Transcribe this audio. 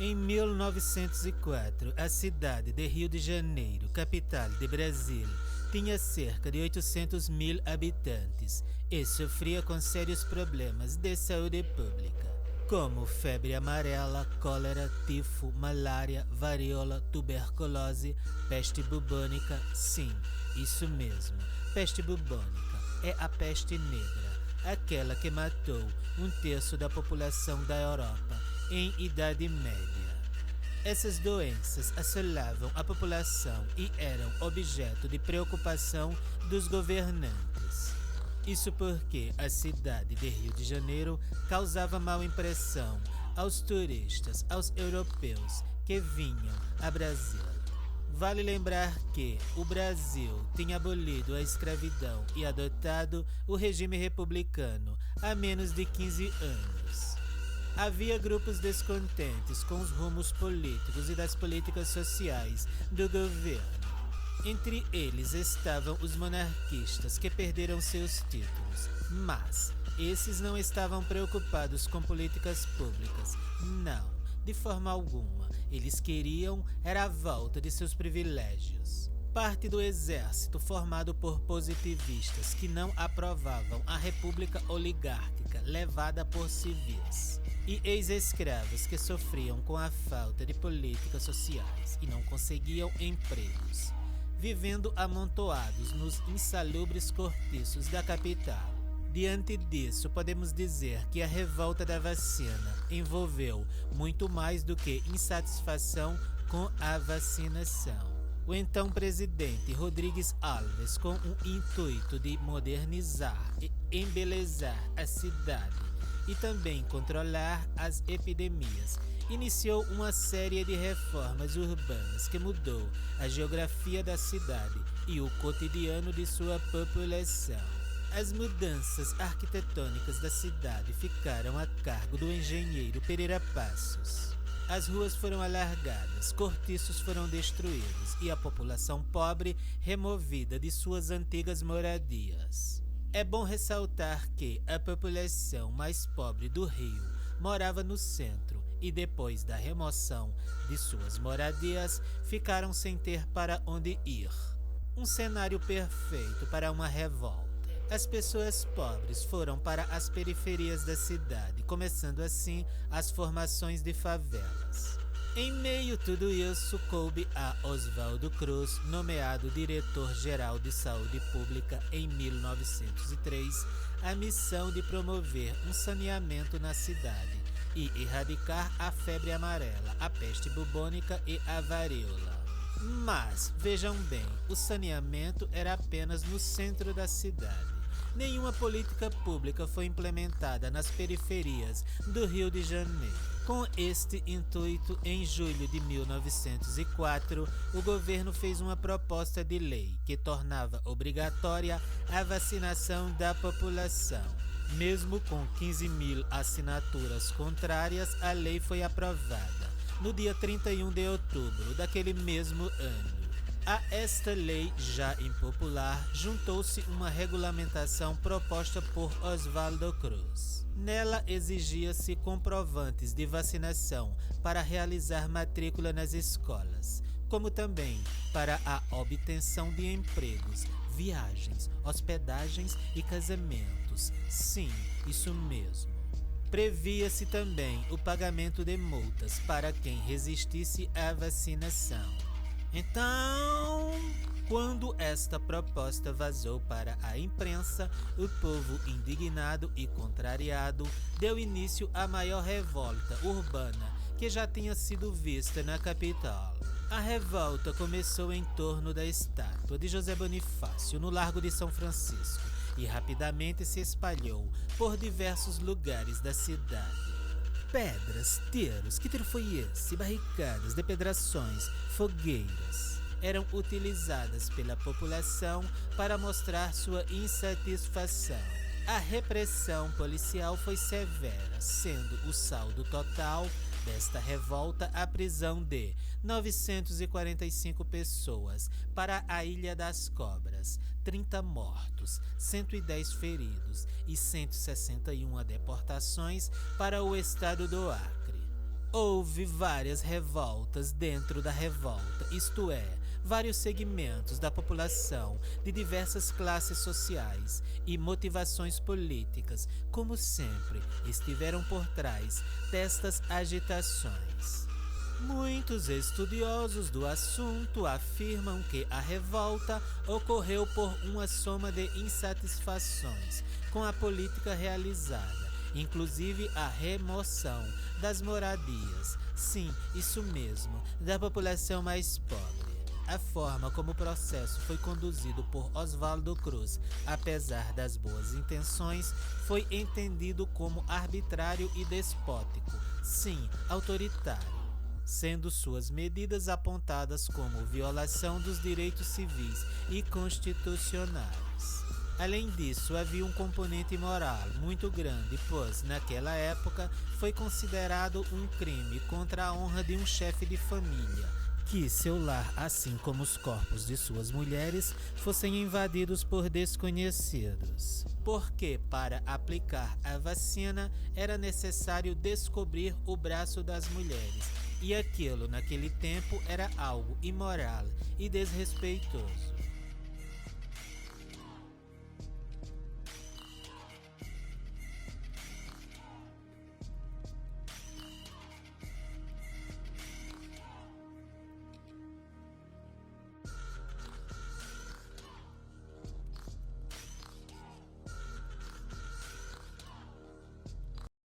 Em 1904, a cidade de Rio de Janeiro, capital de Brasil, tinha cerca de 800 mil habitantes e sofria com sérios problemas de saúde pública, como febre amarela, cólera, tifo, malária, varíola, tuberculose, peste bubônica. Sim, isso mesmo, peste bubônica é a peste negra, aquela que matou um terço da população da Europa em Idade Média. Essas doenças assolavam a população e eram objeto de preocupação dos governantes. Isso porque a cidade de Rio de Janeiro causava má impressão aos turistas, aos europeus que vinham a Brasil. Vale lembrar que o Brasil tinha abolido a escravidão e adotado o regime republicano há menos de 15 anos. Havia grupos descontentes com os rumos políticos e das políticas sociais do governo. Entre eles estavam os monarquistas que perderam seus títulos, mas esses não estavam preocupados com políticas públicas, não, de forma alguma. Eles queriam era a volta de seus privilégios. Parte do exército formado por positivistas que não aprovavam a república oligárquica levada por civis e ex-escravos que sofriam com a falta de políticas sociais e não conseguiam empregos, vivendo amontoados nos insalubres cortiços da capital. Diante disso, podemos dizer que a revolta da vacina envolveu muito mais do que insatisfação com a vacinação. O então presidente Rodrigues Alves, com o intuito de modernizar e embelezar a cidade e também controlar as epidemias, iniciou uma série de reformas urbanas que mudou a geografia da cidade e o cotidiano de sua população. As mudanças arquitetônicas da cidade ficaram a cargo do engenheiro Pereira Passos. As ruas foram alargadas, cortiços foram destruídos e a população pobre removida de suas antigas moradias. É bom ressaltar que a população mais pobre do Rio morava no centro e depois da remoção de suas moradias ficaram sem ter para onde ir. Um cenário perfeito para uma revolta. As pessoas pobres foram para as periferias da cidade, começando assim as formações de favelas. Em meio a tudo isso, coube a Oswaldo Cruz, nomeado diretor-geral de saúde pública em 1903, a missão de promover um saneamento na cidade e erradicar a febre amarela, a peste bubônica e a varíola. Mas, vejam bem, o saneamento era apenas no centro da cidade. Nenhuma política pública foi implementada nas periferias do Rio de Janeiro. Com este intuito, em julho de 1904, o governo fez uma proposta de lei que tornava obrigatória a vacinação da população. Mesmo com 15 mil assinaturas contrárias, a lei foi aprovada no dia 31 de outubro daquele mesmo ano. A esta lei, já impopular, juntou-se uma regulamentação proposta por Oswaldo Cruz. Nela exigia-se comprovantes de vacinação para realizar matrícula nas escolas, como também para a obtenção de empregos, viagens, hospedagens e casamentos. Sim, isso mesmo. Previa-se também o pagamento de multas para quem resistisse à vacinação. Então, quando esta proposta vazou para a imprensa, o povo indignado e contrariado deu início à maior revolta urbana que já tinha sido vista na capital. A revolta começou em torno da estátua de José Bonifácio, no Largo de São Francisco, e rapidamente se espalhou por diversos lugares da cidade. Pedras, tiros, que tiro foi esse? Barricadas, depedrações, fogueiras eram utilizadas pela população para mostrar sua insatisfação. A repressão policial foi severa, sendo o saldo total desta revolta a prisão de 945 pessoas para a Ilha das Cobras, 30 mortos, 110 feridos e 161 deportações para o estado do Acre. Houve várias revoltas dentro da revolta, isto é, vários segmentos da população de diversas classes sociais e motivações políticas, como sempre, estiveram por trás destas agitações. Muitos estudiosos do assunto afirmam que a revolta ocorreu por uma soma de insatisfações com a política realizada, inclusive a remoção das moradias, sim, isso mesmo, da população mais pobre. A forma como o processo foi conduzido por Oswaldo Cruz, apesar das boas intenções, foi entendido como arbitrário e despótico, sim, autoritário, sendo suas medidas apontadas como violação dos direitos civis e constitucionais. Além disso, havia um componente moral muito grande, pois, naquela época, foi considerado um crime contra a honra de um chefe de família, que seu lar, assim como os corpos de suas mulheres, fossem invadidos por desconhecidos. Porque, para aplicar a vacina, era necessário descobrir o braço das mulheres, e aquilo, naquele tempo, era algo imoral e desrespeitoso.